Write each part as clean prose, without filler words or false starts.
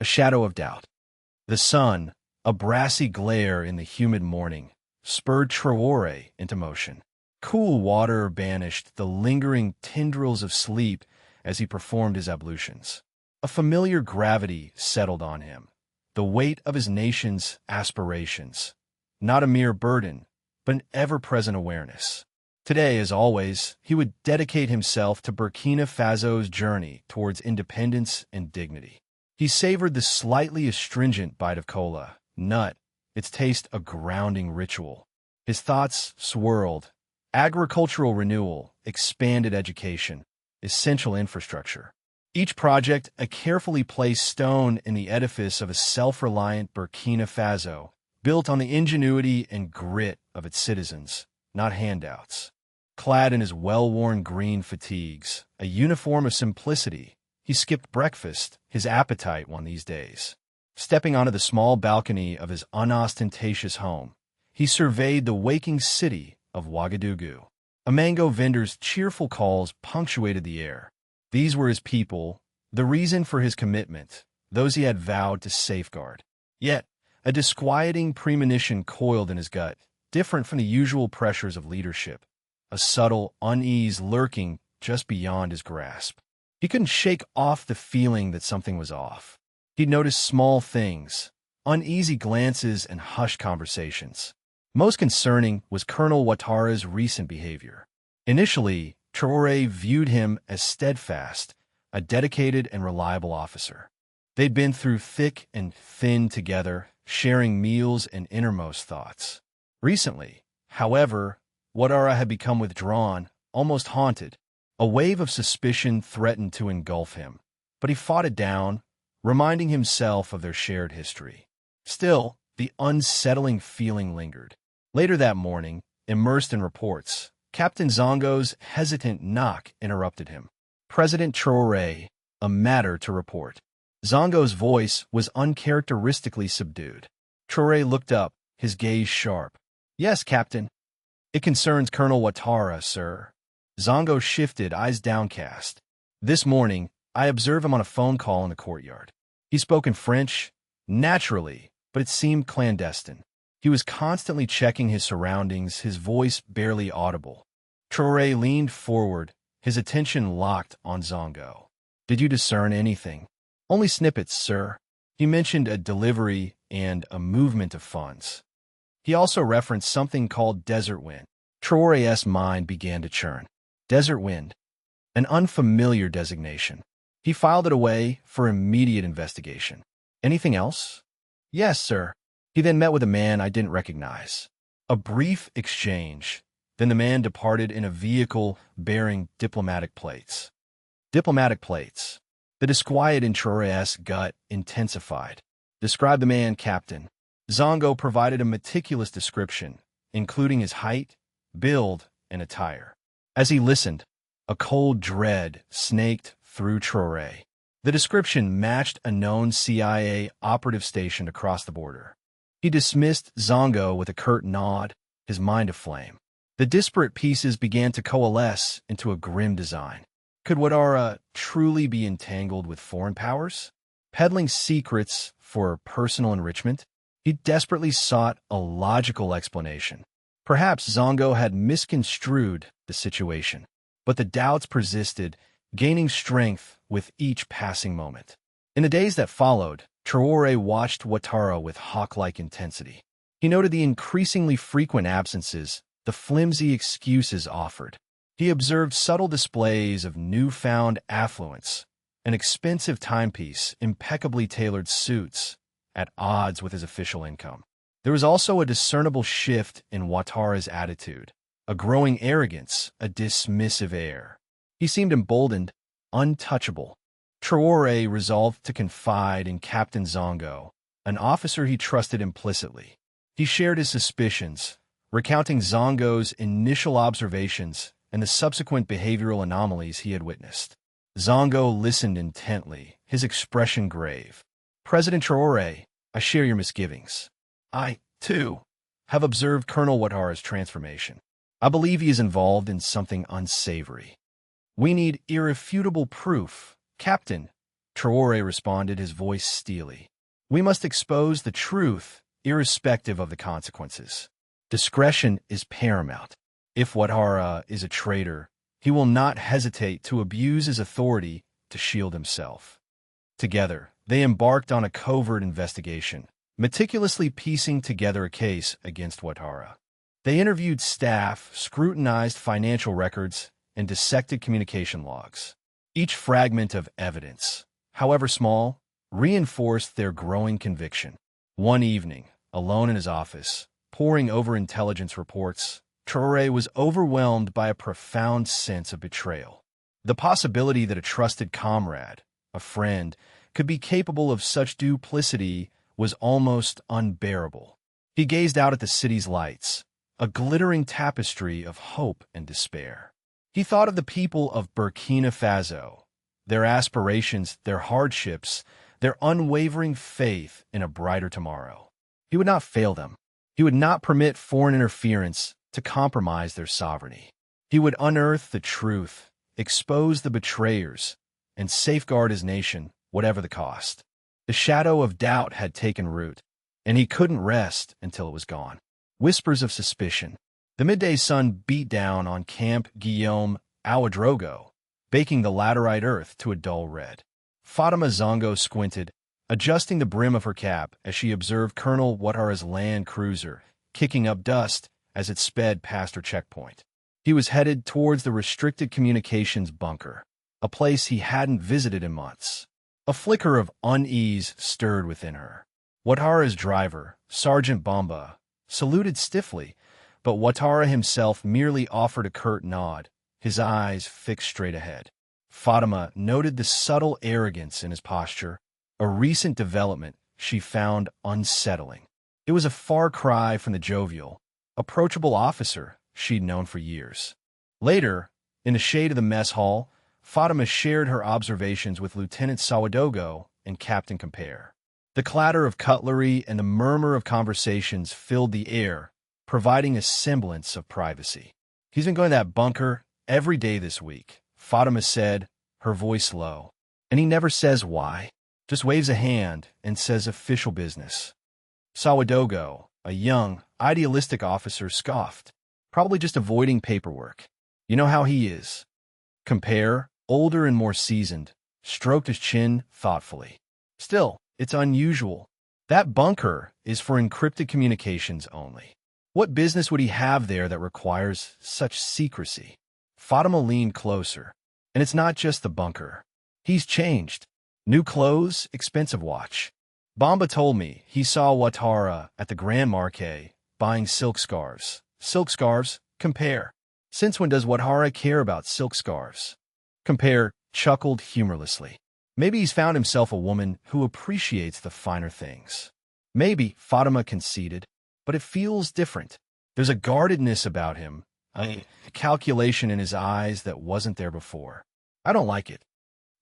a shadow of doubt. The sun, a brassy glare in the humid morning, spurred Traoré into motion. Cool water banished the lingering tendrils of sleep as he performed his ablutions. A familiar gravity settled on him, the weight of his nation's aspirations. Not a mere burden, but an ever-present awareness. Today, as always, he would dedicate himself to Burkina Faso's journey towards independence and dignity. He savored the slightly astringent bite of cola, nut, its taste a grounding ritual. His thoughts swirled. Agricultural renewal, expanded education, essential infrastructure. Each project a carefully placed stone in the edifice of a self-reliant Burkina Faso, built on the ingenuity and grit of its citizens, not handouts. Clad in his well-worn green fatigues, a uniform of simplicity, he skipped breakfast, his appetite one these days. Stepping onto the small balcony of his unostentatious home, he surveyed the waking city of Ouagadougou. A mango vendor's cheerful calls punctuated the air. These were his people, the reason for his commitment, those he had vowed to safeguard. Yet, a disquieting premonition coiled in his gut, different from the usual pressures of leadership, a subtle unease lurking just beyond his grasp. He couldn't shake off the feeling that something was off. He'd noticed small things, uneasy glances and hushed conversations. Most concerning was Colonel Ouattara's recent behavior. Initially, Traoré viewed him as steadfast, a dedicated and reliable officer. They'd been through thick and thin together, sharing meals and innermost thoughts. Recently, however, Ouattara had become withdrawn, almost haunted. A wave of suspicion threatened to engulf him, but he fought it down, reminding himself of their shared history. Still, the unsettling feeling lingered. Later that morning, immersed in reports, Captain Zongo's hesitant knock interrupted him. President Traoré, a matter to report. Zongo's voice was uncharacteristically subdued. Traoré looked up, his gaze sharp. Yes, Captain. It concerns Colonel Ouattara, sir. Zongo shifted, eyes downcast. This morning, I observed him on a phone call in the courtyard. He spoke in French, naturally, but it seemed clandestine. He was constantly checking his surroundings, his voice barely audible. Traoré leaned forward, his attention locked on Zongo. Did you discern anything? Only snippets, sir. He mentioned a delivery and a movement of funds. He also referenced something called desert wind. Traoré's mind began to churn. Desert wind, an unfamiliar designation. He filed it away for immediate investigation. Anything else? Yes, sir. He then met with a man I didn't recognize. A brief exchange. Then the man departed in a vehicle bearing diplomatic plates. Diplomatic plates. The disquiet in Traoré's gut intensified. Describe the man, Captain. Zongo provided a meticulous description, including his height, build, and attire. As he listened, a cold dread snaked through Traoré. The description matched a known CIA operative stationed across the border. He dismissed Zongo with a curt nod, his mind aflame. The disparate pieces began to coalesce into a grim design. Could Ouattara truly be entangled with foreign powers? Peddling secrets for personal enrichment? He desperately sought a logical explanation. Perhaps Zongo had misconstrued the situation, but the doubts persisted, gaining strength with each passing moment. In the days that followed, Traoré watched Ouattara with hawk-like intensity. He noted the increasingly frequent absences, the flimsy excuses offered. He observed subtle displays of newfound affluence, an expensive timepiece, impeccably tailored suits, at odds with his official income. There was also a discernible shift in Ouattara's attitude, a growing arrogance, a dismissive air. He seemed emboldened, untouchable. Traoré resolved to confide in Captain Zongo, an officer he trusted implicitly. He shared his suspicions, recounting Zongo's initial observations and the subsequent behavioral anomalies he had witnessed. Zongo listened intently, his expression grave. President Traoré, I share your misgivings. I, too, have observed Colonel Ouattara's transformation. I believe he is involved in something unsavory. We need irrefutable proof. Captain, Traoré responded, his voice steely. "We must expose the truth, irrespective of the consequences. Discretion is paramount. If Ouattara is a traitor, he will not hesitate to abuse his authority to shield himself." Together, they embarked on a covert investigation, meticulously piecing together a case against Ouattara. They interviewed staff, scrutinized financial records, and dissected communication logs. Each fragment of evidence, however small, reinforced their growing conviction. One evening, alone in his office, poring over intelligence reports, Traoré was overwhelmed by a profound sense of betrayal. The possibility that a trusted comrade, a friend, could be capable of such duplicity was almost unbearable. He gazed out at the city's lights, a glittering tapestry of hope and despair. He thought of the people of Burkina Faso, their aspirations, their hardships, their unwavering faith in a brighter tomorrow. He would not fail them. He would not permit foreign interference to compromise their sovereignty. He would unearth the truth, expose the betrayers, and safeguard his nation, whatever the cost. The shadow of doubt had taken root, and he couldn't rest until it was gone. Whispers of suspicion. The midday sun beat down on Camp Guillaume Ouedraogo, baking the laterite earth to a dull red. Fatima Zongo squinted, adjusting the brim of her cap as she observed Colonel Ouattara's land cruiser kicking up dust as it sped past her checkpoint. He was headed towards the restricted communications bunker, a place he hadn't visited in months. A flicker of unease stirred within her. Ouattara's driver, Sergeant Bamba, saluted stiffly, but Ouattara himself merely offered a curt nod, his eyes fixed straight ahead. Fatima noted the subtle arrogance in his posture, a recent development she found unsettling. It was a far cry from the jovial, approachable officer she'd known for years. Later, in the shade of the mess hall, Fatima shared her observations with Lieutenant Sawadogo and Captain Compare. The clatter of cutlery and the murmur of conversations filled the air, providing a semblance of privacy. "He's been going to that bunker every day this week," Fatima said, her voice low. "And he never says why, just waves a hand and says official business." Sawadogo, a young, idealistic officer, scoffed, "Probably just avoiding paperwork. You know how he is." Compare, older and more seasoned, stroked his chin thoughtfully. "Still, it's unusual. That bunker is for encrypted communications only. What business would he have there that requires such secrecy?" Fatima leaned closer. "And it's not just the bunker. He's changed. New clothes, expensive watch. Bamba told me he saw Ouattara at the Grand Marquet buying silk scarves. Silk scarves? Compare. Since when does Ouattara care about silk scarves?" Compare chuckled humorlessly. "Maybe he's found himself a woman who appreciates the finer things." "Maybe," Fatima conceded, "but it feels different. There's a guardedness about him, a calculation in his eyes that wasn't there before. I don't like it."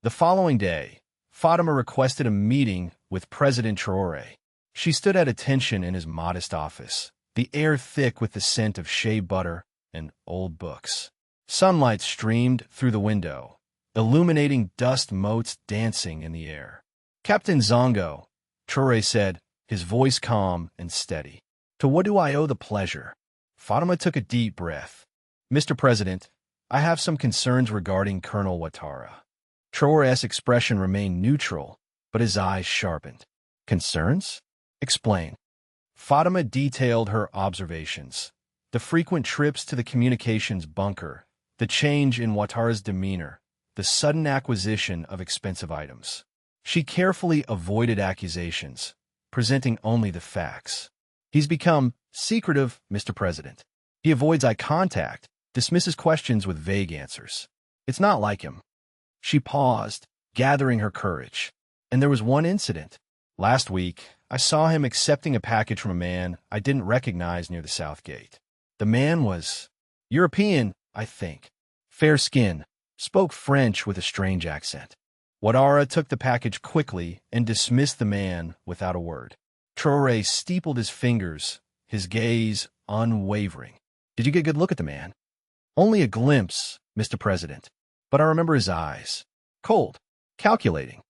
The following day, Fatima requested a meeting with President Traoré. She stood at attention in his modest office, the air thick with the scent of shea butter and old books. Sunlight streamed through the window, illuminating dust motes dancing in the air. "Captain Zongo," Traoré said, his voice calm and steady. "To what do I owe the pleasure?" Fatima took a deep breath. "Mr. President, I have some concerns regarding Colonel Ouattara." Traoré's expression remained neutral, but his eyes sharpened. "Concerns? Explain." Fatima detailed her observations, the frequent trips to the communications bunker, the change in Ouattara's demeanor, the sudden acquisition of expensive items. She carefully avoided accusations, presenting only the facts. "He's become secretive, Mr. President. He avoids eye contact, dismisses questions with vague answers. It's not like him." She paused, gathering her courage. "And there was one incident. Last week, I saw him accepting a package from a man I didn't recognize near the South Gate. The man was European, I think. Fair skin, spoke French with a strange accent. Ouattara took the package quickly and dismissed the man without a word. Traoré steepled his fingers, his gaze unwavering. "Did you get a good look at the man?" "Only a glimpse, Mr. President. But I remember his eyes. Cold, calculating.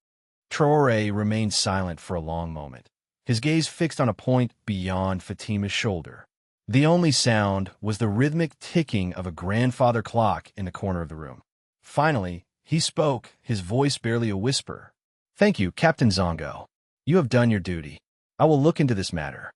Traoré remained silent for a long moment, his gaze fixed on a point beyond Fatima's shoulder. The only sound was the rhythmic ticking of a grandfather clock in the corner of the room. Finally, he spoke, his voice barely a whisper. "Thank you, Captain Zongo. You have done your duty. I will look into this matter."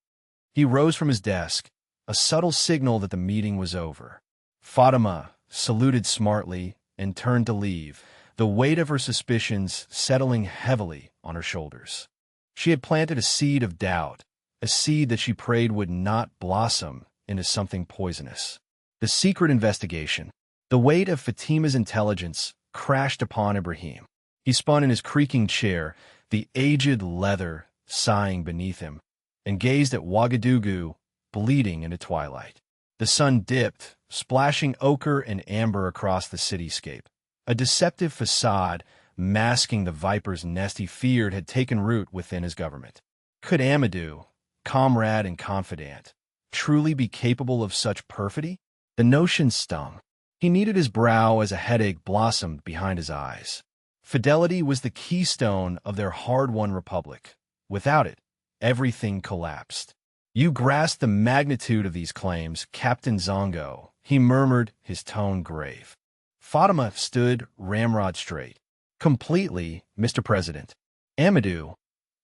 He rose from his desk, a subtle signal that the meeting was over. Fatima saluted smartly and turned to leave, the weight of her suspicions settling heavily on her shoulders. She had planted a seed of doubt, a seed that she prayed would not blossom into something poisonous. The secret investigation. The weight of Fatima's intelligence crashed upon Ibrahim. He spun in his creaking chair, the aged leather sighing beneath him, and gazed at Ouagadougou bleeding into twilight. The sun dipped, splashing ochre and amber across the cityscape. A deceptive facade masking the viper's nest he feared had taken root within his government. Could Amadou, comrade and confidant, truly be capable of such perfidy? The notion stung. He kneaded his brow as a headache blossomed behind his eyes. Fidelity was the keystone of their hard-won republic. Without it, everything collapsed. "You grasp the magnitude of these claims, Captain Zongo," he murmured, his tone grave. Fatima stood ramrod straight. "Completely, Mr. President. Amadou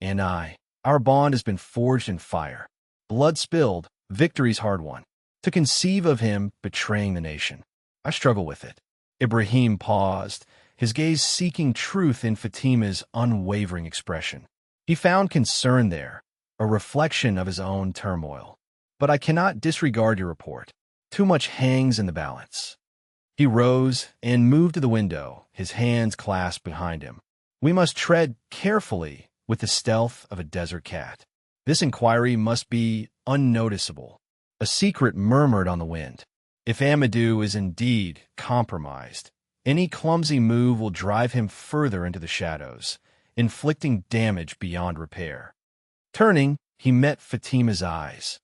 and I, our bond has been forged in fire. Blood spilled, victories hard won. To conceive of him betraying the nation, I struggle with it." Ibrahim paused, his gaze seeking truth in Fatima's unwavering expression. He found concern there, a reflection of his own turmoil. "But I cannot disregard your report. Too much hangs in the balance." He rose and moved to the window, his hands clasped behind him. "We must tread carefully with the stealth of a desert cat. This inquiry must be unnoticeable." A secret murmured on the wind. If Amadou is indeed compromised, any clumsy move will drive him further into the shadows, inflicting damage beyond repair. Turning, he met Fatima's eyes.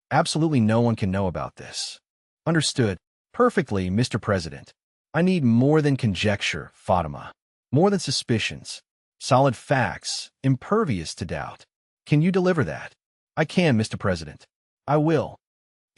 "Absolutely no one can know about this." "Understood. Perfectly, Mr. President. I need more than conjecture, Fatima. More than suspicions. Solid facts, impervious to doubt. Can you deliver that?" "I can, Mr. President. I will."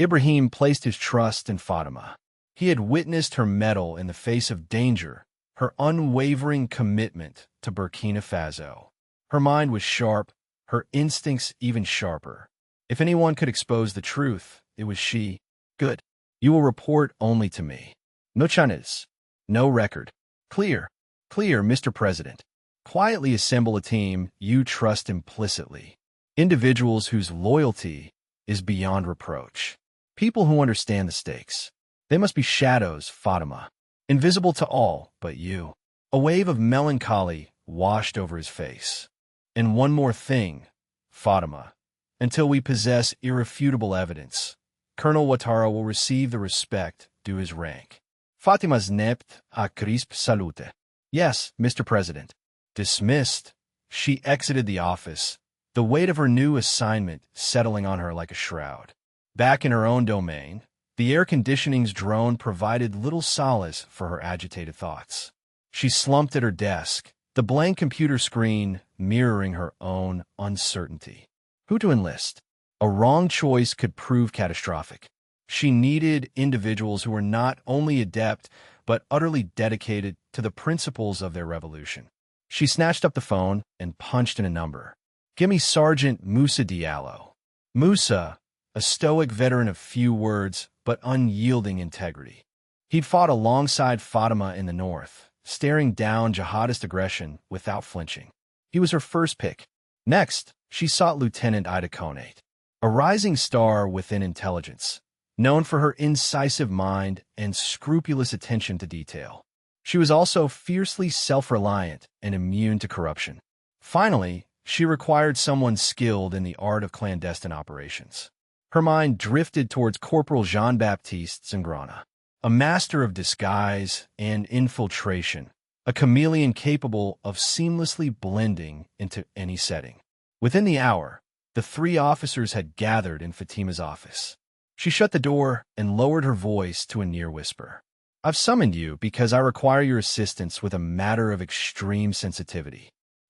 Ibrahim placed his trust in Fatima. He had witnessed her mettle in the face of danger, her unwavering commitment to Burkina Faso. Her mind was sharp, her instincts even sharper. If anyone could expose the truth, it was she. "Good. You will report only to me. No channels, no record. Clear, clear, Mr. President. Quietly assemble a team you trust implicitly. Individuals whose loyalty is beyond reproach. People who understand the stakes. They must be shadows, Fatima, invisible to all but you." A wave of melancholy washed over his face. "And one more thing, Fatima. Until we possess irrefutable evidence, Colonel Ouattara will receive the respect due his rank." Fatima's nept a crisp salute. "Yes, Mr. President." Dismissed, she exited the office, the weight of her new assignment settling on her like a shroud. Back in her own domain, the air conditioning's drone provided little solace for her agitated thoughts. She slumped at her desk, the blank computer screen mirroring her own uncertainty. Who to enlist? A wrong choice could prove catastrophic. She needed individuals who were not only adept, but utterly dedicated to the principles of their revolution. She snatched up the phone and punched in a number. "Give me Sergeant Moussa Diallo." Moussa, a stoic veteran of few words, but unyielding integrity. He'd fought alongside Fatima in the north, staring down jihadist aggression without flinching. He was her first pick. Next, she sought Lieutenant Ida Konate, a rising star within intelligence, known for her incisive mind and scrupulous attention to detail. She was also fiercely self-reliant and immune to corruption. Finally, she required someone skilled in the art of clandestine operations. Her mind drifted towards Corporal Jean-Baptiste Zingrana, a master of disguise and infiltration, a chameleon capable of seamlessly blending into any setting. Within the hour, the three officers had gathered in Fatima's office. She shut the door and lowered her voice to a near whisper. "I've summoned you because I require your assistance with a matter of extreme sensitivity."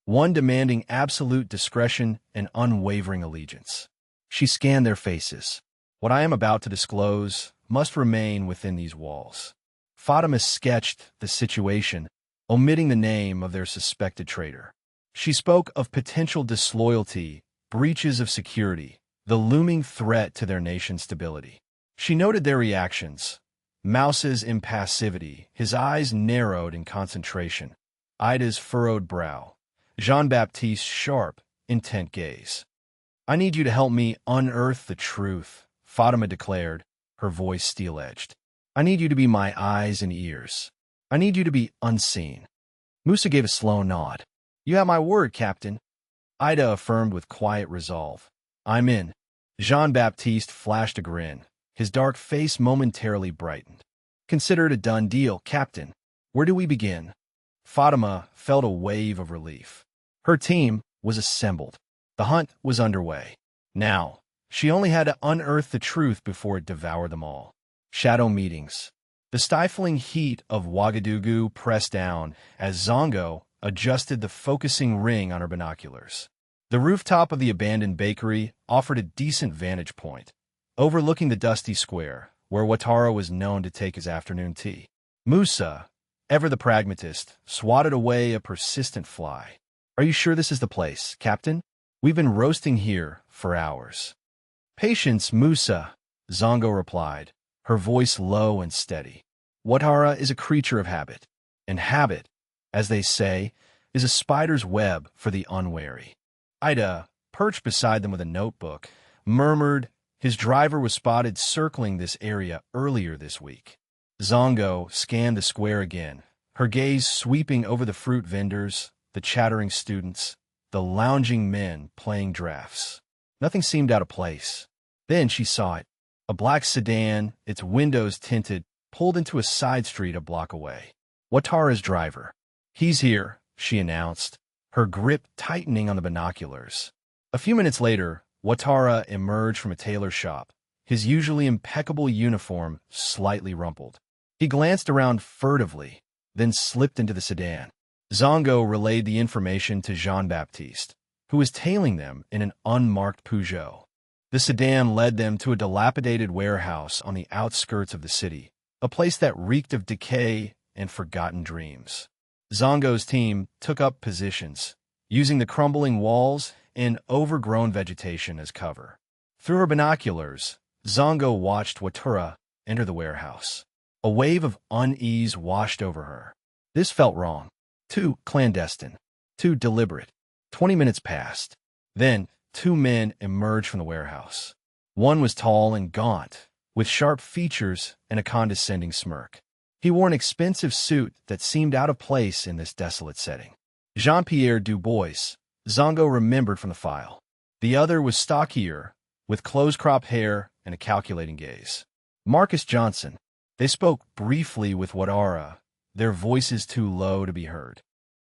one demanding absolute discretion and unwavering allegiance. She scanned their faces. What I am about to disclose must remain within these walls. Fatima sketched the situation, omitting the name of their suspected traitor. She spoke of potential disloyalty, breaches of security, the looming threat to their nation's stability. She noted their reactions. Mouse's impassivity, his eyes narrowed in concentration. Ida's furrowed brow. Jean-Baptiste's sharp, intent gaze. "I need you to help me unearth the truth," Fatima declared, her voice steel-edged. "I need you to be my eyes and ears. I need you to be unseen." Musa gave a slow nod. "You have my word, Captain." Ida affirmed with quiet resolve. "I'm in." Jean-Baptiste flashed a grin. His dark face momentarily brightened. "Consider it a done deal, Captain. Where do we begin?" Fatima felt a wave of relief. Her team was assembled. The hunt was underway. Now, she only had to unearth the truth before it devoured them all. Shadow meetings. The stifling heat of Ouagadougou pressed down as Zongo adjusted the focusing ring on her binoculars. The rooftop of the abandoned bakery offered a decent vantage point, overlooking the dusty square, where Ouattara was known to take his afternoon tea. Musa, ever the pragmatist, swatted away a persistent fly. "Are you sure this is the place, Captain? We've been roasting here for hours." "Patience, Musa," Zongo replied, her voice low and steady. "Ouattara is a creature of habit, and habit, as they say, is a spider's web for the unwary." Ida, perched beside them with a notebook, murmured, "His driver was spotted circling this area earlier this week." Zongo scanned the square again, her gaze sweeping over the fruit vendors, the chattering students, the lounging men playing drafts. Nothing seemed out of place. Then she saw it. A black sedan, its windows tinted, pulled into a side street a block away. Ouattara's driver. "He's here," she announced, her grip tightening on the binoculars. A few minutes later, Ouattara emerged from a tailor shop, his usually impeccable uniform slightly rumpled. He glanced around furtively, then slipped into the sedan. Zongo relayed the information to Jean-Baptiste, who was tailing them in an unmarked Peugeot. The sedan led them to a dilapidated warehouse on the outskirts of the city, a place that reeked of decay and forgotten dreams. Zongo's team took up positions, using the crumbling walls and overgrown vegetation as cover. Through her binoculars, Zongo watched Ouattara enter the warehouse. A wave of unease washed over her. This felt wrong. Too clandestine. Too deliberate. 20 minutes passed. Then, two men emerged from the warehouse. One was tall and gaunt, with sharp features and a condescending smirk. He wore an expensive suit that seemed out of place in this desolate setting. Jean-Pierre Dubois, Zongo remembered from the file. The other was stockier, with close-cropped hair and a calculating gaze. Marcus Johnson. They spoke briefly with Ouattara, their voices too low to be heard.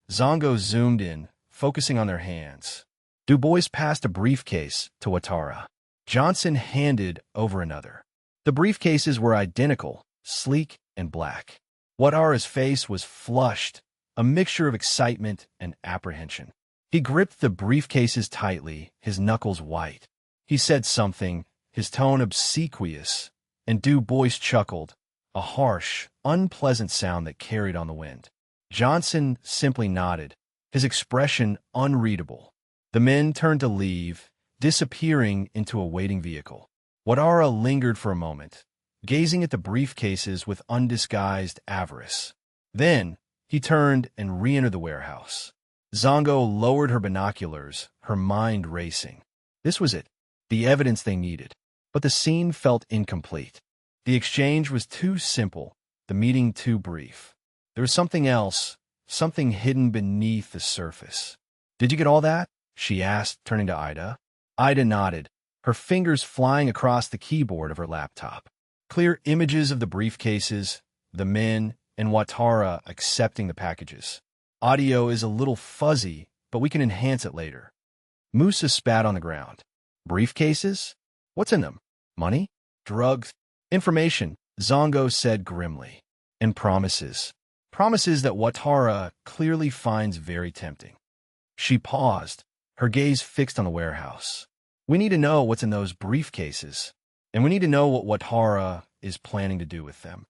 Zongo zoomed in, focusing on their hands. Dubois passed a briefcase to Ouattara. Johnson handed over another. The briefcases were identical, sleek and black. Ouattara's face was flushed, a mixture of excitement and apprehension. He gripped the briefcases tightly, his knuckles white. He said something, his tone obsequious, and Dubois chuckled, a harsh, unpleasant sound that carried on the wind. Johnson simply nodded, his expression unreadable. The men turned to leave, disappearing into a waiting vehicle. Ouattara lingered for a moment, gazing at the briefcases with undisguised avarice. Then, he turned and re-entered the warehouse. Zongo lowered her binoculars, her mind racing. This was it, the evidence they needed. But the scene felt incomplete. The exchange was too simple, the meeting too brief. There was something else, something hidden beneath the surface. "Did you get all that?" she asked, turning to Ida. Ida nodded, her fingers flying across the keyboard of her laptop. Clear images of the briefcases, the men, and Ouattara accepting the packages. "Audio is a little fuzzy, but we can enhance it later." Musa spat on the ground. "Briefcases? What's in them? Money? Drugs? Information," Zongo said grimly. "And promises. Promises that Ouattara clearly finds very tempting." She paused, her gaze fixed on the warehouse. We need to know what's in those briefcases, and we need to know what Ouattara is planning to do with them.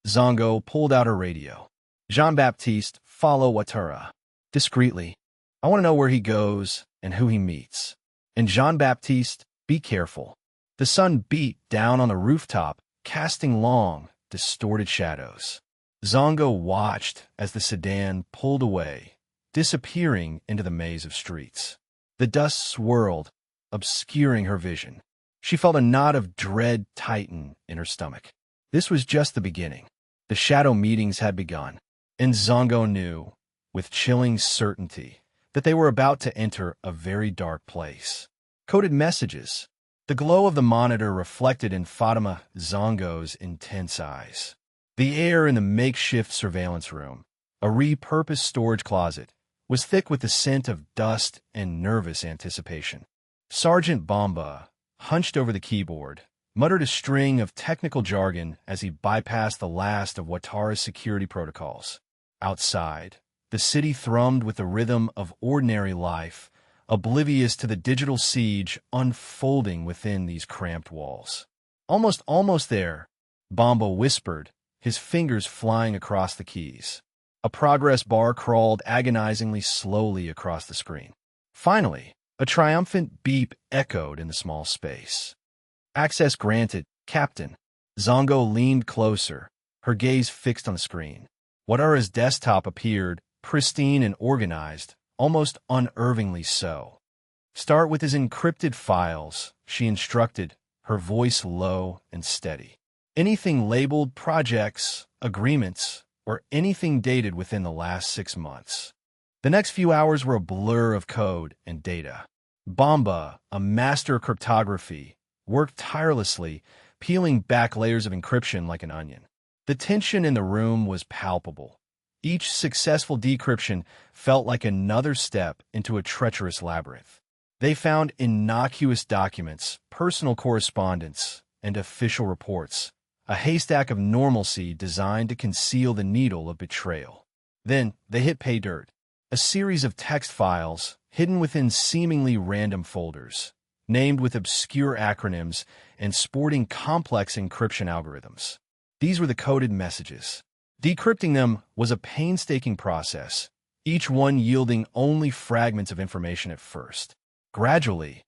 Zongo pulled out her radio. Jean-Baptiste, follow Ouattara. Discreetly. I want to know where he goes and who he meets. And Jean-Baptiste, be careful. The sun beat down on the rooftop, casting long, distorted shadows. Zongo watched as the sedan pulled away, disappearing into the maze of streets. The dust swirled, obscuring her vision. She felt a knot of dread tighten in her stomach. This was just the beginning. The shadow meetings had begun, and Zongo knew, with chilling certainty, that they were about to enter a very dark place. Coded messages. The glow of the monitor reflected in Fatima Zongo's intense eyes. The air in the makeshift surveillance room, a repurposed storage closet, was thick with the scent of dust and nervous anticipation. Sergeant Bamba, hunched over the keyboard, muttered a string of technical jargon as he bypassed the last of Ouattara's security protocols. Outside, the city thrummed with the rhythm of ordinary life, oblivious to the digital siege unfolding within these cramped walls. Almost there, Bamba whispered, his fingers flying across the keys. A progress bar crawled agonizingly slowly across the screen. Finally, a triumphant beep echoed in the small space. Access granted, Captain. Zongo leaned closer, her gaze fixed on the screen. Ouattara's desktop appeared, pristine and organized, almost unnervingly so. Start with his encrypted files, she instructed, her voice low and steady. Anything labeled projects, agreements, or anything dated within the last 6 months. The next few hours were a blur of code and data. Bamba, a master of cryptography, worked tirelessly, peeling back layers of encryption like an onion. The tension in the room was palpable. Each successful decryption felt like another step into a treacherous labyrinth. They found innocuous documents, personal correspondence, and official reports, a haystack of normalcy designed to conceal the needle of betrayal. Then they hit pay dirt, a series of text files hidden within seemingly random folders, named with obscure acronyms and sporting complex encryption algorithms. These were the coded messages. Decrypting them was a painstaking process, each one yielding only fragments of information at first. Gradually,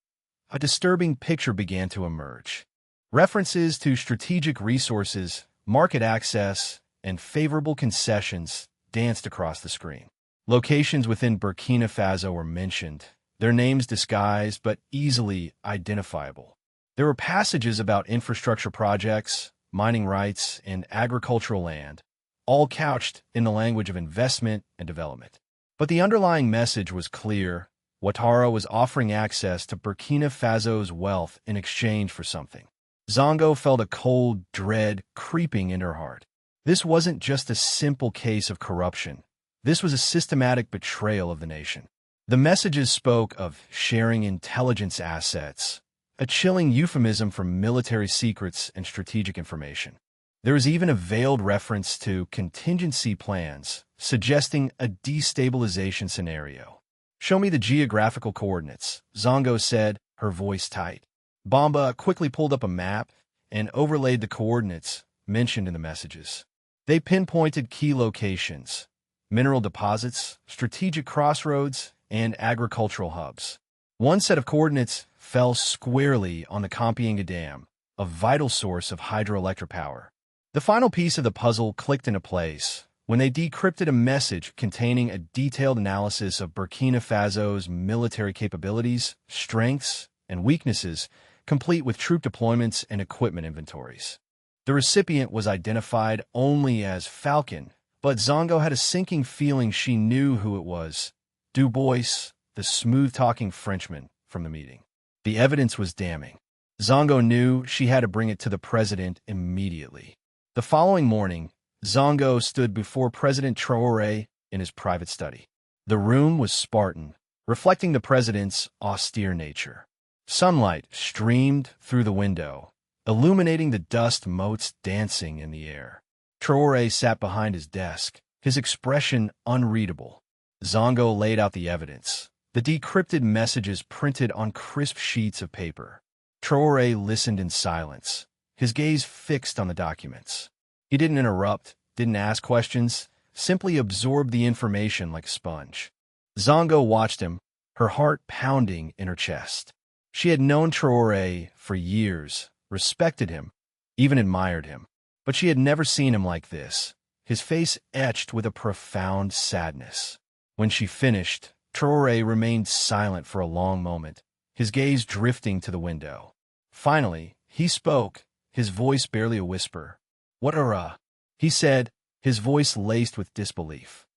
a disturbing picture began to emerge. References to strategic resources, market access, and favorable concessions danced across the screen. Locations within Burkina Faso were mentioned, their names disguised but easily identifiable. There were passages about infrastructure projects, mining rights, and agricultural land, all couched in the language of investment and development. But the underlying message was clear. Ouattara was offering access to Burkina Faso's wealth in exchange for something. Zongo felt a cold dread creeping in her heart. This wasn't just a simple case of corruption. This was a systematic betrayal of the nation. The messages spoke of sharing intelligence assets, a chilling euphemism for military secrets and strategic information. There is even a veiled reference to contingency plans, suggesting a destabilization scenario. Show me the geographical coordinates, Zongo said, her voice tight. Bamba quickly pulled up a map and overlaid the coordinates mentioned in the messages. They pinpointed key locations, mineral deposits, strategic crossroads, and agricultural hubs. One set of coordinates fell squarely on the Compiègne Dam, a vital source of hydroelectric power. The final piece of the puzzle clicked into place when they decrypted a message containing a detailed analysis of Burkina Faso's military capabilities, strengths, and weaknesses, complete with troop deployments and equipment inventories. The recipient was identified only as Falcon, but Zongo had a sinking feeling she knew who it was. Dubois, the smooth-talking Frenchman from the meeting. The evidence was damning. Zongo knew she had to bring it to the president immediately. The following morning, Zongo stood before President Traoré in his private study. The room was Spartan, reflecting the president's austere nature. Sunlight streamed through the window, illuminating the dust motes dancing in the air. Traoré sat behind his desk, his expression unreadable. Zongo laid out the evidence, the decrypted messages printed on crisp sheets of paper. Traoré listened in silence, his gaze fixed on the documents. He didn't interrupt, didn't ask questions, simply absorbed the information like a sponge. Zongo watched him, her heart pounding in her chest. She had known Traoré for years, respected him, even admired him. But she had never seen him like this, his face etched with a profound sadness. When she finished, Traoré remained silent for a long moment, his gaze drifting to the window. Finally, he spoke, his voice barely a whisper. "Ouattara," he said, his voice laced with disbelief.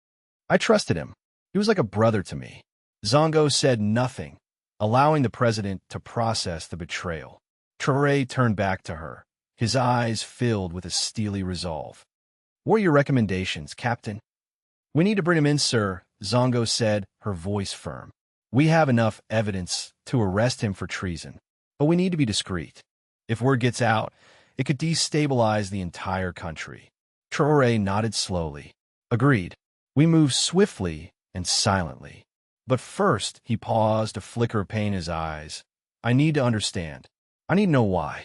"I trusted him. He was like a brother to me." Zongo said nothing, allowing the president to process the betrayal. Traoré turned back to her, his eyes filled with a steely resolve. "What are your recommendations, Captain?" "We need to bring him in, sir," Zongo said, her voice firm. "We have enough evidence to arrest him for treason, but we need to be discreet. If word gets out, it could destabilize the entire country." Traoré nodded slowly. "Agreed. We move swiftly and silently. But first," he paused, a flicker of pain in his eyes. "I need to understand. I need to know why."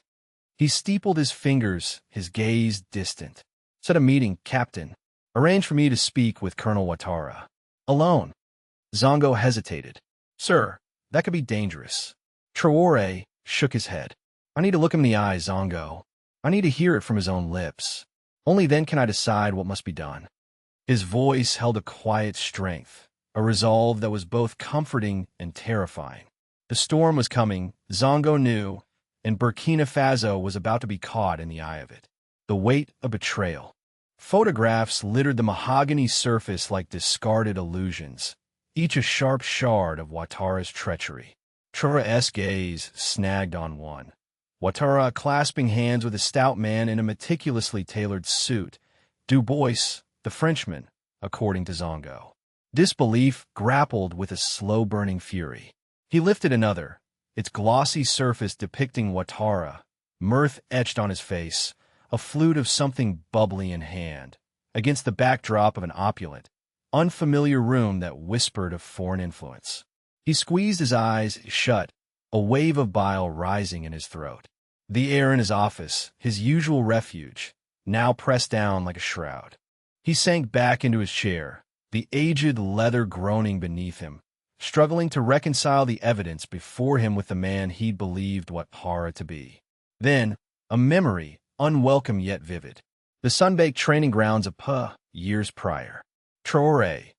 He steepled his fingers, his gaze distant. "Set a meeting, Captain. Arrange for me to speak with Colonel Ouattara." "Alone?" Zongo hesitated. "Sir, that could be dangerous." Traoré shook his head. "I need to look him in the eye, Zongo. I need to hear it from his own lips. Only then can I decide what must be done." His voice held a quiet strength, a resolve that was both comforting and terrifying. The storm was coming, Zongo knew, and Burkina Faso was about to be caught in the eye of it. The weight of betrayal. Photographs littered the mahogany surface like discarded illusions, each a sharp shard of Ouattara's treachery. Traoré's gaze snagged on one. Ouattara clasping hands with a stout man in a meticulously tailored suit. Du Bois, the Frenchman, according to Zongo. Disbelief grappled with a slow-burning fury. He lifted another, its glossy surface depicting Ouattara, mirth etched on his face, a flute of something bubbly in hand, against the backdrop of an opulent, unfamiliar room that whispered of foreign influence. He squeezed his eyes shut, a wave of bile rising in his throat. The air in his office, his usual refuge, now pressed down like a shroud. He sank back into his chair, the aged leather groaning beneath him, struggling to reconcile the evidence before him with the man he'd believed Ouattara to be. Then, a memory, unwelcome yet vivid. The sun-baked training grounds of years prior. Traoré,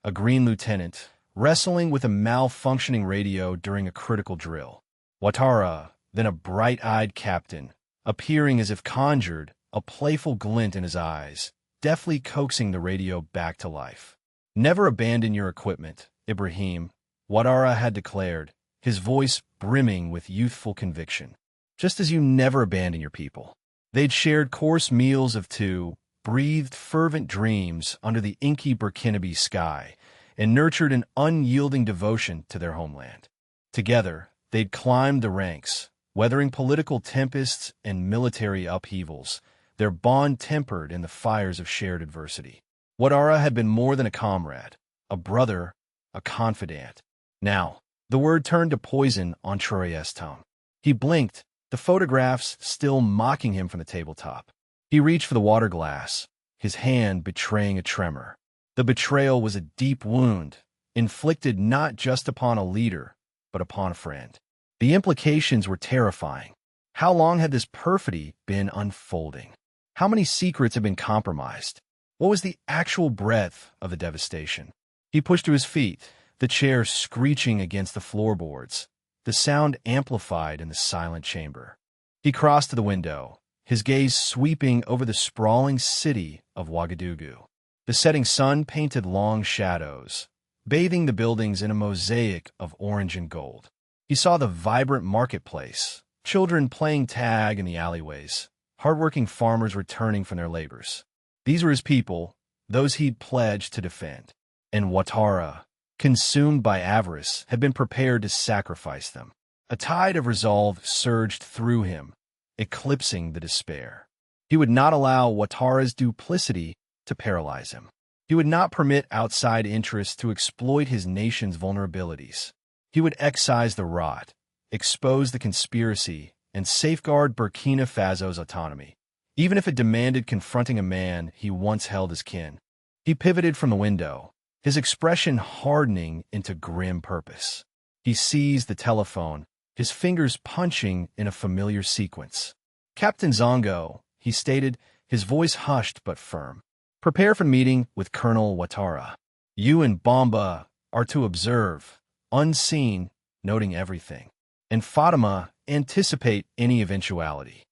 a green lieutenant, wrestling with a malfunctioning radio during a critical drill. Ouattara, then a bright-eyed captain, appearing as if conjured, a playful glint in his eyes, deftly coaxing the radio back to life. "Never abandon your equipment, Ibrahim," Ouattara had declared, his voice brimming with youthful conviction. "Just as you never abandon your people." They'd shared coarse meals of two, breathed fervent dreams under the inky Burkinabe sky, and nurtured an unyielding devotion to their homeland. Together, they'd climbed the ranks, weathering political tempests and military upheavals, their bond tempered in the fires of shared adversity. Ouattara had been more than a comrade, a brother, a confidant. Now, the word turned to poison on Traoré's tongue. He blinked, the photographs still mocking him from the tabletop. He reached for the water glass, his hand betraying a tremor. The betrayal was a deep wound, inflicted not just upon a leader, but upon a friend. The implications were terrifying. How long had this perfidy been unfolding? How many secrets had been compromised? What was the actual breadth of the devastation? He pushed to his feet, the chair screeching against the floorboards, the sound amplified in the silent chamber. He crossed to the window, his gaze sweeping over the sprawling city of Ouagadougou. The setting sun painted long shadows, bathing the buildings in a mosaic of orange and gold. He saw the vibrant marketplace, children playing tag in the alleyways, hardworking farmers returning from their labors. These were his people, those he'd pledged to defend. And Ouattara, consumed by avarice, had been prepared to sacrifice them. A tide of resolve surged through him, eclipsing the despair. He would not allow Ouattara's duplicity to paralyze him. He would not permit outside interests to exploit his nation's vulnerabilities. He would excise the rot, expose the conspiracy, and safeguard Burkina Faso's autonomy, even if it demanded confronting a man he once held as kin. He pivoted from the window, his expression hardening into grim purpose. He seized the telephone, his fingers punching in a familiar sequence. "Captain Zongo," he stated, his voice hushed but firm. "Prepare for meeting with Colonel Ouattara. You and Bamba are to observe, unseen, noting everything. And Fatima, anticipate any eventuality."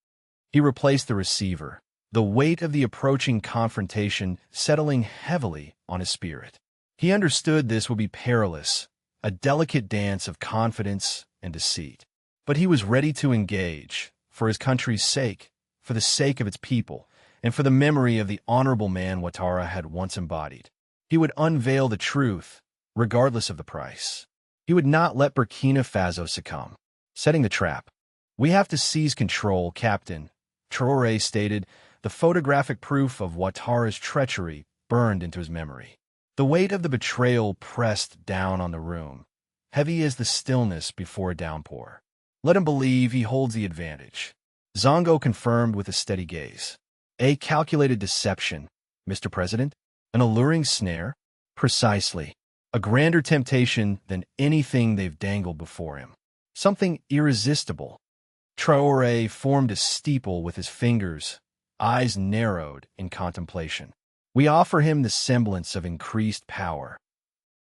He replaced the receiver, the weight of the approaching confrontation settling heavily on his spirit. He understood this would be perilous, a delicate dance of confidence and deceit. But he was ready to engage, for his country's sake, for the sake of its people, and for the memory of the honorable man Ouattara had once embodied. He would unveil the truth, regardless of the price. He would not let Burkina Faso succumb. Setting the trap. "We have to seize control, Captain," Traoré stated. The photographic proof of Ouattara's treachery burned into his memory. The weight of the betrayal pressed down on the room, heavy as the stillness before a downpour. "Let him believe he holds the advantage," Zongo confirmed with a steady gaze. "A calculated deception, Mr. President? An alluring snare?" "Precisely. A grander temptation than anything they've dangled before him. Something irresistible." Traoré formed a steeple with his fingers, eyes narrowed in contemplation. "We offer him the semblance of increased power."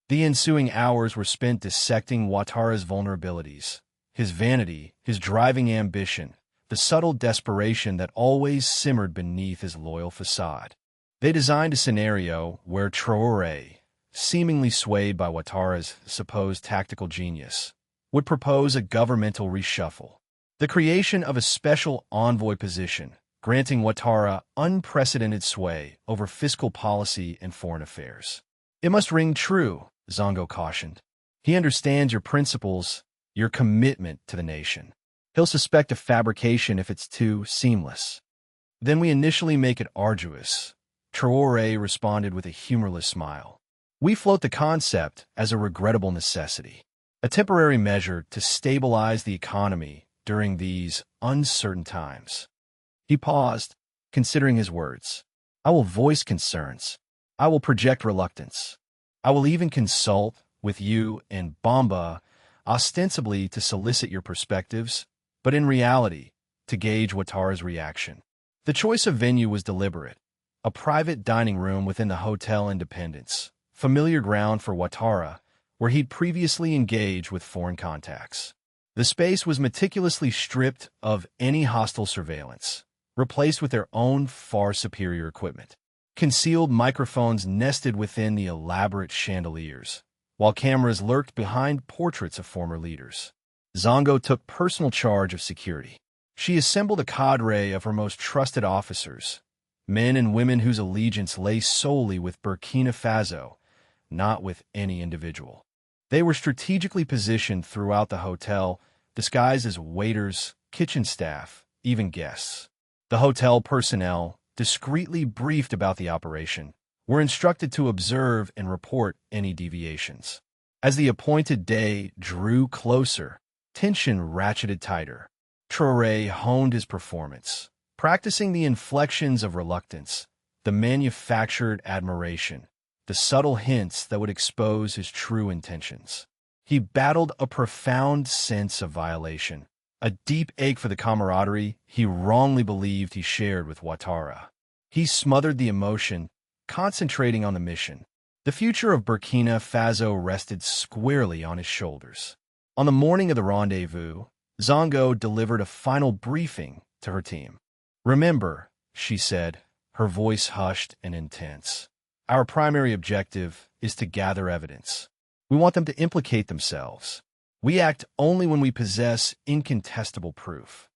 The ensuing hours were spent dissecting Ouattara's vulnerabilities, his vanity, his driving ambition, the subtle desperation that always simmered beneath his loyal facade. They designed a scenario where Traoré, seemingly swayed by Ouattara's supposed tactical genius, would propose a governmental reshuffle. The creation of a special envoy position, granting Ouattara unprecedented sway over fiscal policy and foreign affairs. "It must ring true," Zongo cautioned. "He understands your principles, your commitment to the nation. He'll suspect a fabrication if it's too seamless." "Then we initially make it arduous," Traoré responded with a humorless smile. "We float the concept as a regrettable necessity, a temporary measure to stabilize the economy during these uncertain times." He paused, considering his words. "I will voice concerns. I will project reluctance. I will even consult with you and Bamba, ostensibly to solicit your perspectives, but in reality, to gauge Ouattara's reaction." The choice of venue was deliberate. A private dining room within the Hotel Independence, familiar ground for Ouattara, where he'd previously engaged with foreign contacts. The space was meticulously stripped of any hostile surveillance, replaced with their own far superior equipment. Concealed microphones nested within the elaborate chandeliers, while cameras lurked behind portraits of former leaders. Zongo took personal charge of security. She assembled a cadre of her most trusted officers, men and women whose allegiance lay solely with Burkina Faso, not with any individual. They were strategically positioned throughout the hotel, disguised as waiters, kitchen staff, even guests. The hotel personnel, discreetly briefed about the operation, were instructed to observe and report any deviations. As the appointed day drew closer, tension ratcheted tighter. Traoré honed his performance, practicing the inflections of reluctance, the manufactured admiration, the subtle hints that would expose his true intentions. He battled a profound sense of violation, a deep ache for the camaraderie he wrongly believed he shared with Ouattara. He smothered the emotion, concentrating on the mission. The future of Burkina Faso rested squarely on his shoulders. On the morning of the rendezvous, Zongo delivered a final briefing to her team. "Remember," she said, her voice hushed and intense, "our primary objective is to gather evidence. We want them to implicate themselves. We act only when we possess incontestable proof."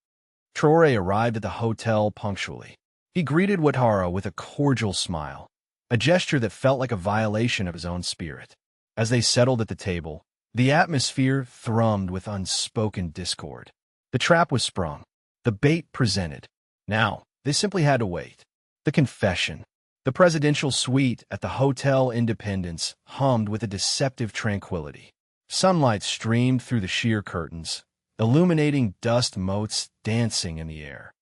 Traoré arrived at the hotel punctually. He greeted Ouattara with a cordial smile, a gesture that felt like a violation of his own spirit. As they settled at the table, the atmosphere thrummed with unspoken discord. The trap was sprung, the bait presented. Now, they simply had to wait. The confession. The presidential suite at the Hotel Independence hummed with a deceptive tranquility. Sunlight streamed through the sheer curtains, illuminating dust motes dancing in the air,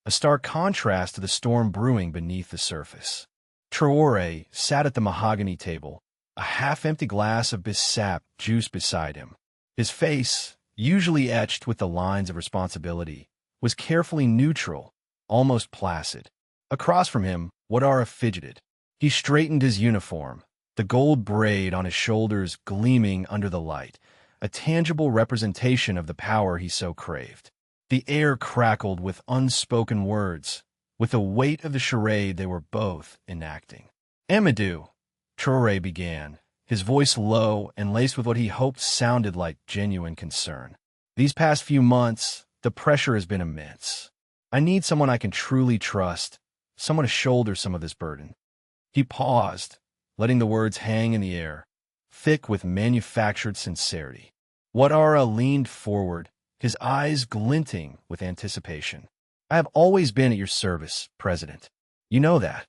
a stark contrast to the storm brewing beneath the surface. Traoré sat at the mahogany table, a half-empty glass of Bissap juice beside him. His face, usually etched with the lines of responsibility, was carefully neutral, almost placid. Across from him, Ouattara fidgeted. He straightened his uniform, the gold braid on his shoulders gleaming under the light, a tangible representation of the power he so craved. The air crackled with unspoken words, with the weight of the charade they were both enacting. "Amadou," Traoré began, his voice low and laced with what he hoped sounded like genuine concern. "These past few months, the pressure has been immense. I need someone I can truly trust, someone to shoulder some of this burden." He paused, letting the words hang in the air, thick with manufactured sincerity. Ouattara leaned forward, his eyes glinting with anticipation. "I have always been at your service, President. You know that."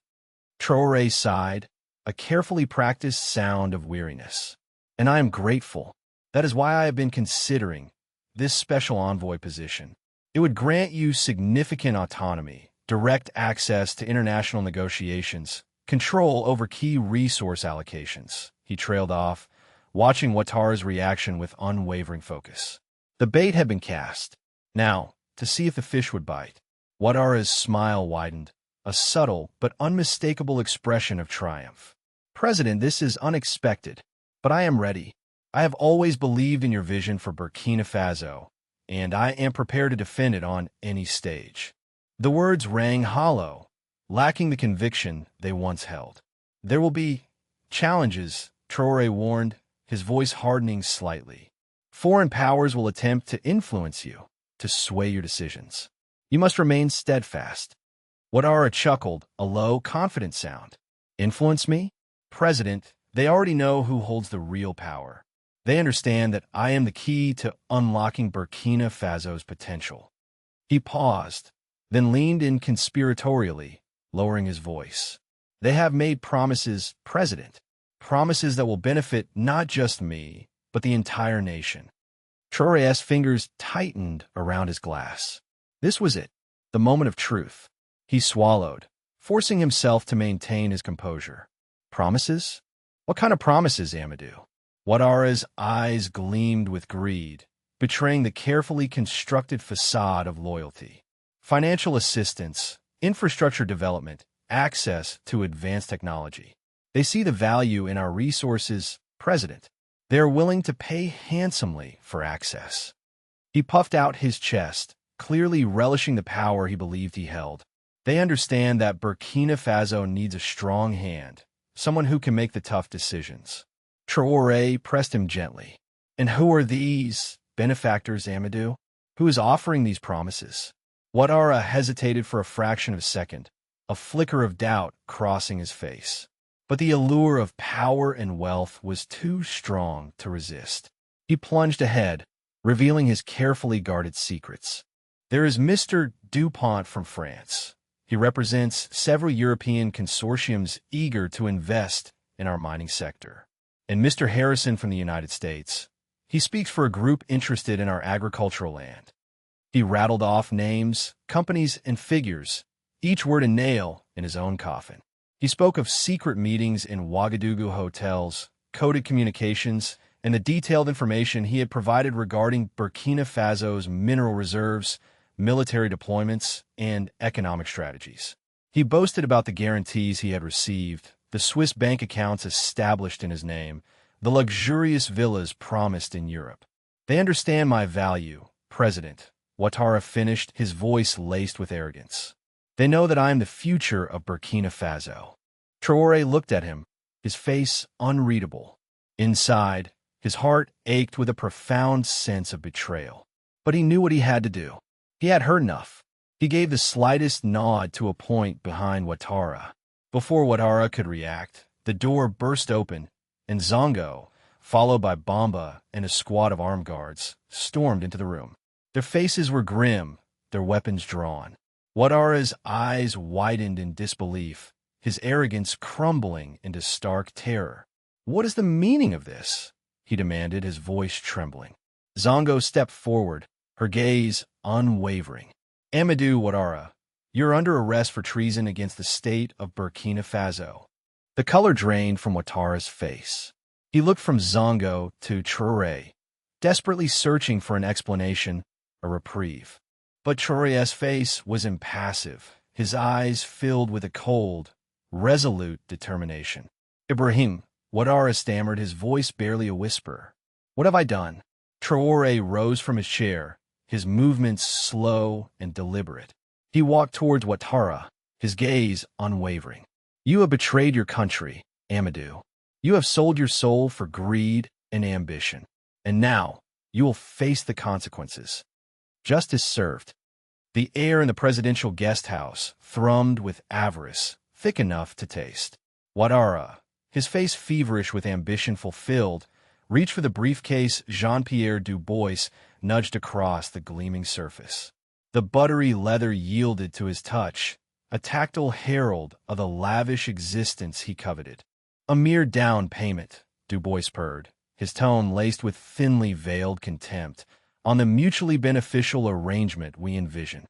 Traoré sighed, a carefully practiced sound of weariness. "And I am grateful. That is why I have been considering this special envoy position. It would grant you significant autonomy, direct access to international negotiations, control over key resource allocations." He trailed off, watching Ouattara's reaction with unwavering focus. The bait had been cast. Now, to see if the fish would bite. Ouattara's smile widened, a subtle but unmistakable expression of triumph. "President, this is unexpected, but I am ready. I have always believed in your vision for Burkina Faso, and I am prepared to defend it on any stage." The words rang hollow, lacking the conviction they once held. "There will be challenges," Traoré warned, his voice hardening slightly. "Foreign powers will attempt to influence you, to sway your decisions. You must remain steadfast." Ouattara chuckled, a low, confident sound. "Influence me? President, they already know who holds the real power. They understand that I am the key to unlocking Burkina Faso's potential." He paused, then leaned in conspiratorially, lowering his voice. "They have made promises, President, promises that will benefit not just me, but the entire nation." Traoré's fingers tightened around his glass. This was it, the moment of truth. He swallowed, forcing himself to maintain his composure. "Promises? What kind of promises, Amadou?" Ouattara's eyes gleamed with greed, betraying the carefully constructed facade of loyalty. "Financial assistance, infrastructure development, access to advanced technology. They see the value in our resources, President. They are willing to pay handsomely for access." He puffed out his chest, clearly relishing the power he believed he held. "They understand that Burkina Faso needs a strong hand, someone who can make the tough decisions." Traoré pressed him gently. "And who are these benefactors, Amadou? Who is offering these promises?" Ouattara hesitated for a fraction of a second, a flicker of doubt crossing his face. But the allure of power and wealth was too strong to resist. He plunged ahead, revealing his carefully guarded secrets. "There is Mr. Dupont from France. He represents several European consortiums eager to invest in our mining sector. And Mr. Harrison from the United States. He speaks for a group interested in our agricultural land." He rattled off names, companies, and figures, each word a nail in his own coffin. He spoke of secret meetings in Ouagadougou hotels, coded communications, and the detailed information he had provided regarding Burkina Faso's mineral reserves, military deployments, and economic strategies. He boasted about the guarantees he had received, the Swiss bank accounts established in his name, the luxurious villas promised in Europe. "They understand my value, President," Ouattara finished, his voice laced with arrogance. "They know that I am the future of Burkina Faso." Traoré looked at him, his face unreadable. Inside, his heart ached with a profound sense of betrayal. But he knew what he had to do. He had heard enough. He gave the slightest nod to a point behind Ouattara. Before Ouattara could react, the door burst open, and Zongo, followed by Bamba and a squad of armed guards, stormed into the room. Their faces were grim, their weapons drawn. Ouattara's eyes widened in disbelief, his arrogance crumbling into stark terror. "What is the meaning of this?" he demanded, his voice trembling. Zongo stepped forward, her gaze unwavering. "Amadou Ouattara, you're under arrest for treason against the state of Burkina Faso." The color drained from Ouattara's face. He looked from Zongo to Traoré, desperately searching for an explanation, a reprieve. But Traoré's face was impassive, his eyes filled with a cold, resolute determination. "Ibrahim," Ouattara stammered, his voice barely a whisper. "What have I done?" Traoré rose from his chair, his movements slow and deliberate. He walked towards Ouattara, his gaze unwavering. "You have betrayed your country, Amadou. You have sold your soul for greed and ambition. And now, you will face the consequences." Justice served. The air in the presidential guest house thrummed with avarice, thick enough to taste. Ouattara, his face feverish with ambition fulfilled, reached for the briefcase Jean-Pierre Dubois nudged across the gleaming surface. The buttery leather yielded to his touch, a tactile herald of the lavish existence he coveted. "A mere down payment," Dubois purred, his tone laced with thinly veiled contempt, "on the mutually beneficial arrangement we envision."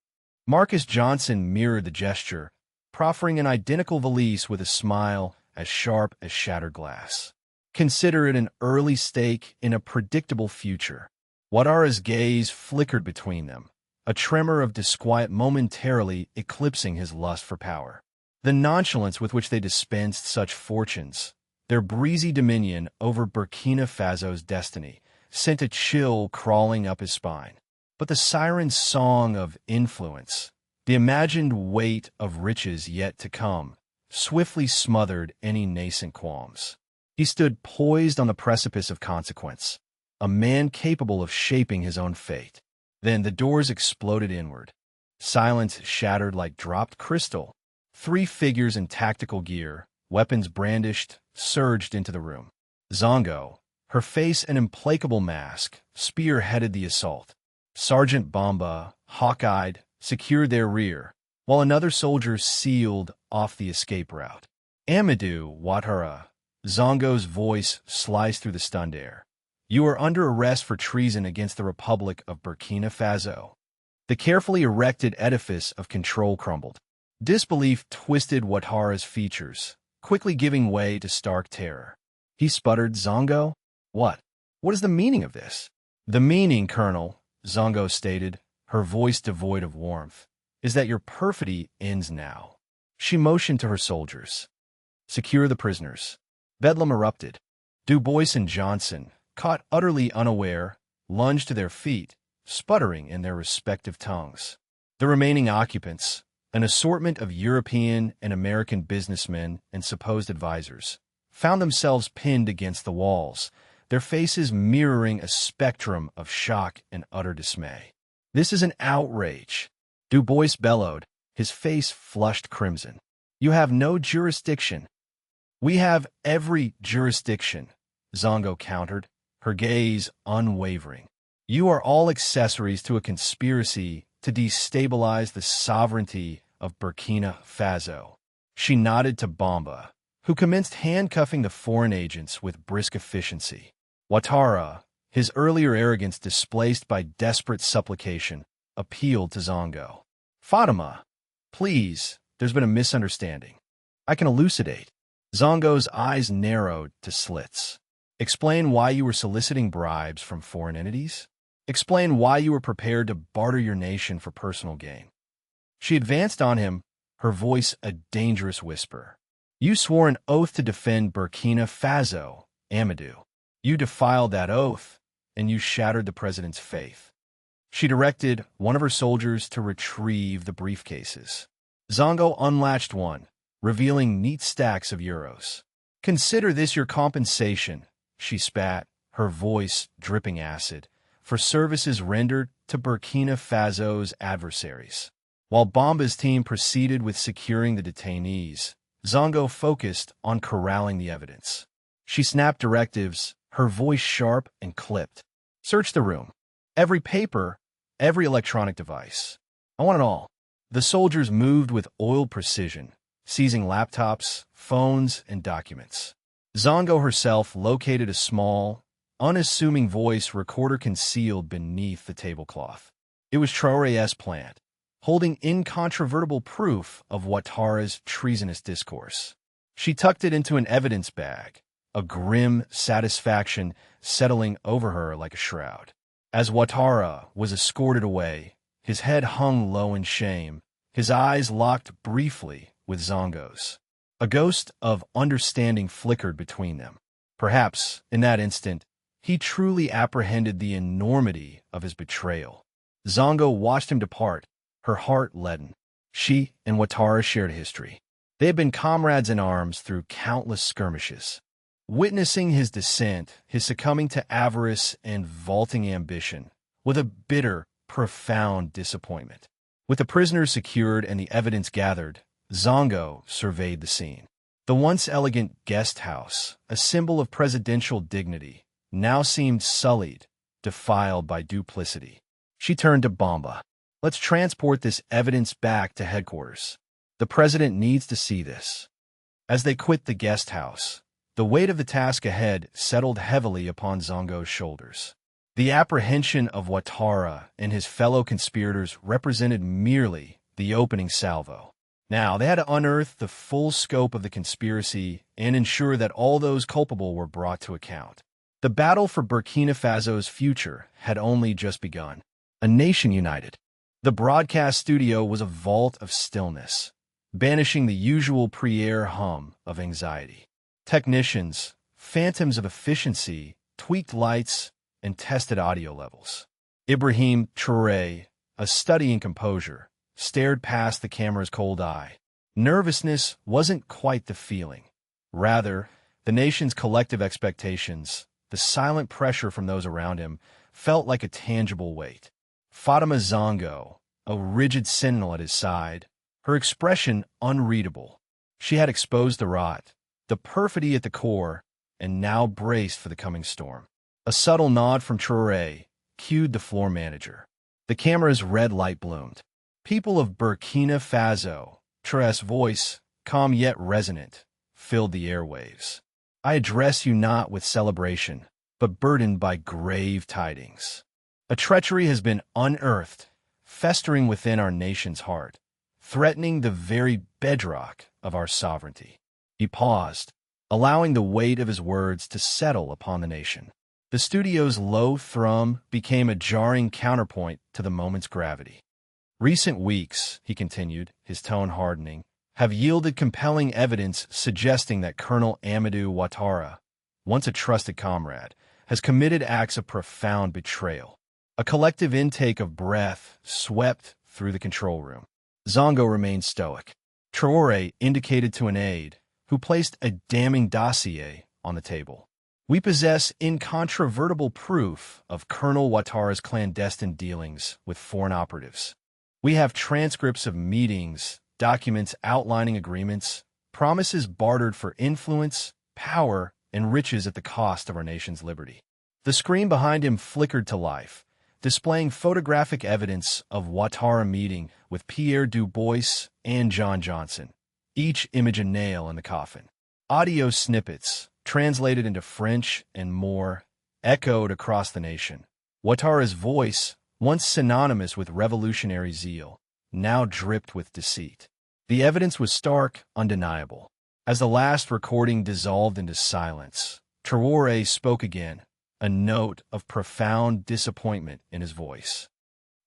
Marcus Johnson mirrored the gesture, proffering an identical valise with a smile as sharp as shattered glass. "Consider it an early stake in a predictable future." Ouattara's gaze flickered between them, a tremor of disquiet momentarily eclipsing his lust for power. The nonchalance with which they dispensed such fortunes, their breezy dominion over Burkina Faso's destiny, sent a chill crawling up his spine. But the siren's song of influence, the imagined weight of riches yet to come, swiftly smothered any nascent qualms. He stood poised on the precipice of consequence, a man capable of shaping his own fate. Then the doors exploded inward. Silence shattered like dropped crystal. 3 figures in tactical gear, weapons brandished, surged into the room. Zongo, her face an implacable mask, spearheaded the assault. Sergeant Bamba, hawk-eyed, secured their rear, while another soldier sealed off the escape route. "Amadou Ouattara," Zongo's voice sliced through the stunned air. "You are under arrest for treason against the Republic of Burkina Faso." The carefully erected edifice of control crumbled. Disbelief twisted Ouattara's features, quickly giving way to stark terror. He sputtered, "Zongo? What? What is the meaning of this?" "The meaning, Colonel," Zongo stated, her voice devoid of warmth, "is that your perfidy ends now." She motioned to her soldiers. "Secure the prisoners." Bedlam erupted. Dubois and Johnson, caught utterly unaware, lunged to their feet, sputtering in their respective tongues. The remaining occupants, an assortment of European and American businessmen and supposed advisors, found themselves pinned against the walls, their faces mirroring a spectrum of shock and utter dismay. "This is an outrage," Dubois bellowed, his face flushed crimson. "You have no jurisdiction." "We have every jurisdiction," Zongo countered, her gaze unwavering. "You are all accessories to a conspiracy to destabilize the sovereignty of Burkina Faso." She nodded to Bamba, who commenced handcuffing the foreign agents with brisk efficiency. Ouattara, his earlier arrogance displaced by desperate supplication, appealed to Zongo. "Fatima, please, there's been a misunderstanding. I can elucidate." Zongo's eyes narrowed to slits. "Explain why you were soliciting bribes from foreign entities. Explain why you were prepared to barter your nation for personal gain." She advanced on him, her voice a dangerous whisper. "You swore an oath to defend Burkina Faso, Amadou. You defiled that oath, and you shattered the president's faith." She directed one of her soldiers to retrieve the briefcases. Zongo unlatched one, revealing neat stacks of euros. "Consider this your compensation," she spat, her voice dripping acid, "for services rendered to Burkina Faso's adversaries." While Bamba's team proceeded with securing the detainees, Zongo focused on corralling the evidence. She snapped directives, her voice sharp and clipped. "Search the room. Every paper, every electronic device. I want it all." The soldiers moved with oiled precision, seizing laptops, phones, and documents. Zongo herself located a small, unassuming voice recorder concealed beneath the tablecloth. It was Traoré's plant, holding incontrovertible proof of Ouattara's treasonous discourse. She tucked it into an evidence bag, a grim satisfaction settling over her like a shroud. As Ouattara was escorted away, his head hung low in shame, his eyes locked briefly with Zongo's. A ghost of understanding flickered between them. Perhaps, in that instant, he truly apprehended the enormity of his betrayal. Zongo watched him depart, her heart leaden. She and Ouattara shared a history. They had been comrades in arms through countless skirmishes. Witnessing his descent, his succumbing to avarice and vaulting ambition, with a bitter, profound disappointment. With the prisoners secured and the evidence gathered, Zongo surveyed the scene. The once elegant guest house, a symbol of presidential dignity, now seemed sullied, defiled by duplicity. She turned to Bamba. Let's transport this evidence back to headquarters. The president needs to see this. As they quit the guest house, the weight of the task ahead settled heavily upon Zongo's shoulders. The apprehension of Ouattara and his fellow conspirators represented merely the opening salvo. Now, they had to unearth the full scope of the conspiracy and ensure that all those culpable were brought to account. The battle for Burkina Faso's future had only just begun. A nation united. The broadcast studio was a vault of stillness, banishing the usual pre-air hum of anxiety. Technicians, phantoms of efficiency, tweaked lights, and tested audio levels. Ibrahim Traoré, a study in composure, stared past the camera's cold eye. Nervousness wasn't quite the feeling. Rather, the nation's collective expectations, the silent pressure from those around him, felt like a tangible weight. Fatima Zongo, a rigid sentinel at his side, her expression unreadable. She had exposed the rot, the perfidy at the core, and now braced for the coming storm. A subtle nod from Traoré cued the floor manager. The camera's red light bloomed. People of Burkina Faso, Traoré's voice, calm yet resonant, filled the airwaves. I address you not with celebration, but burdened by grave tidings. A treachery has been unearthed, festering within our nation's heart, threatening the very bedrock of our sovereignty. He paused, allowing the weight of his words to settle upon the nation. The studio's low thrum became a jarring counterpoint to the moment's gravity. Recent weeks, he continued, his tone hardening, have yielded compelling evidence suggesting that Colonel Amadou Ouattara, once a trusted comrade, has committed acts of profound betrayal. A collective intake of breath swept through the control room. Zongo remained stoic. Traoré indicated to an aide, who placed a damning dossier on the table. We possess incontrovertible proof of Colonel Ouattara's clandestine dealings with foreign operatives. We have transcripts of meetings, documents outlining agreements, promises bartered for influence, power, and riches at the cost of our nation's liberty. The screen behind him flickered to life, displaying photographic evidence of Ouattara meeting with Pierre Dubois and John Johnson, each image a nail in the coffin. Audio snippets, translated into French and more, echoed across the nation. Ouattara's voice, once synonymous with revolutionary zeal, now dripped with deceit. The evidence was stark, undeniable. As the last recording dissolved into silence, Traoré spoke again, a note of profound disappointment in his voice.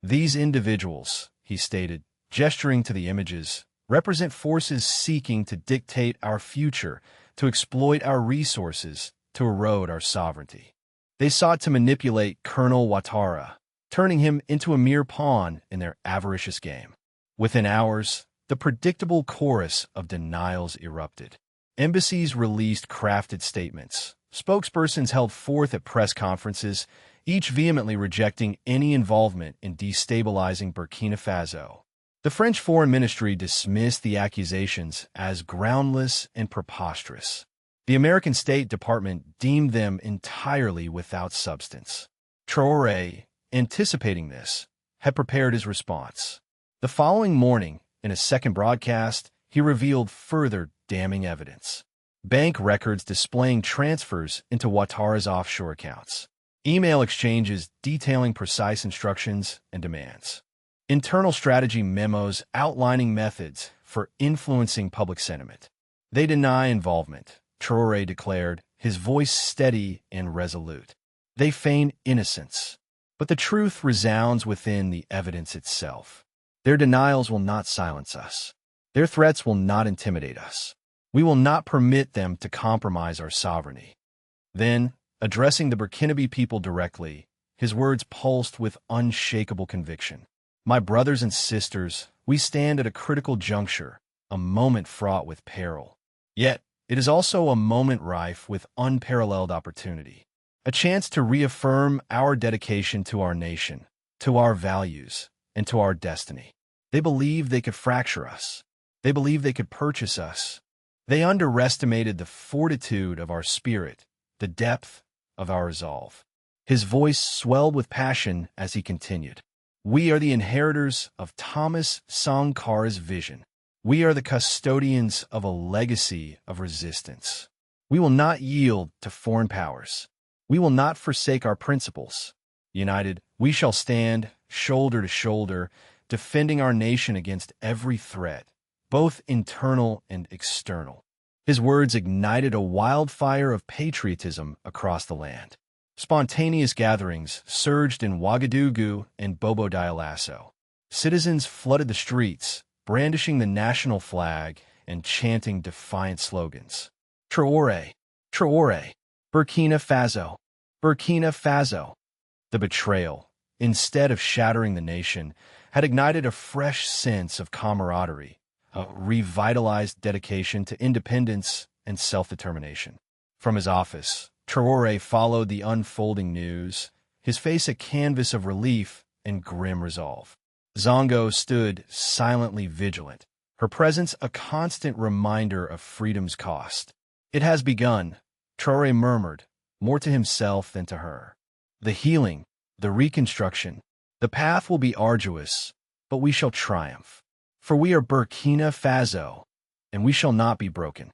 These individuals, he stated, gesturing to the images, represent forces seeking to dictate our future, to exploit our resources, to erode our sovereignty. They sought to manipulate Colonel Ouattara, turning him into a mere pawn in their avaricious game. Within hours, the predictable chorus of denials erupted. Embassies released crafted statements. Spokespersons held forth at press conferences, each vehemently rejecting any involvement in destabilizing Burkina Faso. The French Foreign Ministry dismissed the accusations as groundless and preposterous. The American State Department deemed them entirely without substance. Traoré, anticipating this, had prepared his response. The following morning, in a second broadcast, he revealed further damning evidence. Bank records displaying transfers into Ouattara's offshore accounts. Email exchanges detailing precise instructions and demands. Internal strategy memos outlining methods for influencing public sentiment. They deny involvement, Traoré declared, his voice steady and resolute. They feign innocence, but the truth resounds within the evidence itself. Their denials will not silence us. Their threats will not intimidate us. We will not permit them to compromise our sovereignty. Then, addressing the Burkinabe people directly, his words pulsed with unshakable conviction. My brothers and sisters, we stand at a critical juncture, a moment fraught with peril. Yet, it is also a moment rife with unparalleled opportunity. A chance to reaffirm our dedication to our nation, to our values, and to our destiny. They believed they could fracture us. They believed they could purchase us. They underestimated the fortitude of our spirit, the depth of our resolve. His voice swelled with passion as he continued. We are the inheritors of Thomas Sankar's vision. We are the custodians of a legacy of resistance. We will not yield to foreign powers. We will not forsake our principles. United, we shall stand, shoulder to shoulder, defending our nation against every threat, both internal and external. His words ignited a wildfire of patriotism across the land. Spontaneous gatherings surged in Ouagadougou and Bobo Dioulasso. Citizens flooded the streets, brandishing the national flag and chanting defiant slogans. Traoré, Traoré, Burkina Faso, Burkina Faso. The betrayal, instead of shattering the nation, had ignited a fresh sense of camaraderie, a revitalized dedication to independence and self-determination. From his office, Traoré followed the unfolding news, his face a canvas of relief and grim resolve. Zongo stood silently vigilant, her presence a constant reminder of freedom's cost. It has begun, Traoré murmured, more to himself than to her. The healing, the reconstruction, the path will be arduous, but we shall triumph. For we are Burkina Faso, and we shall not be broken.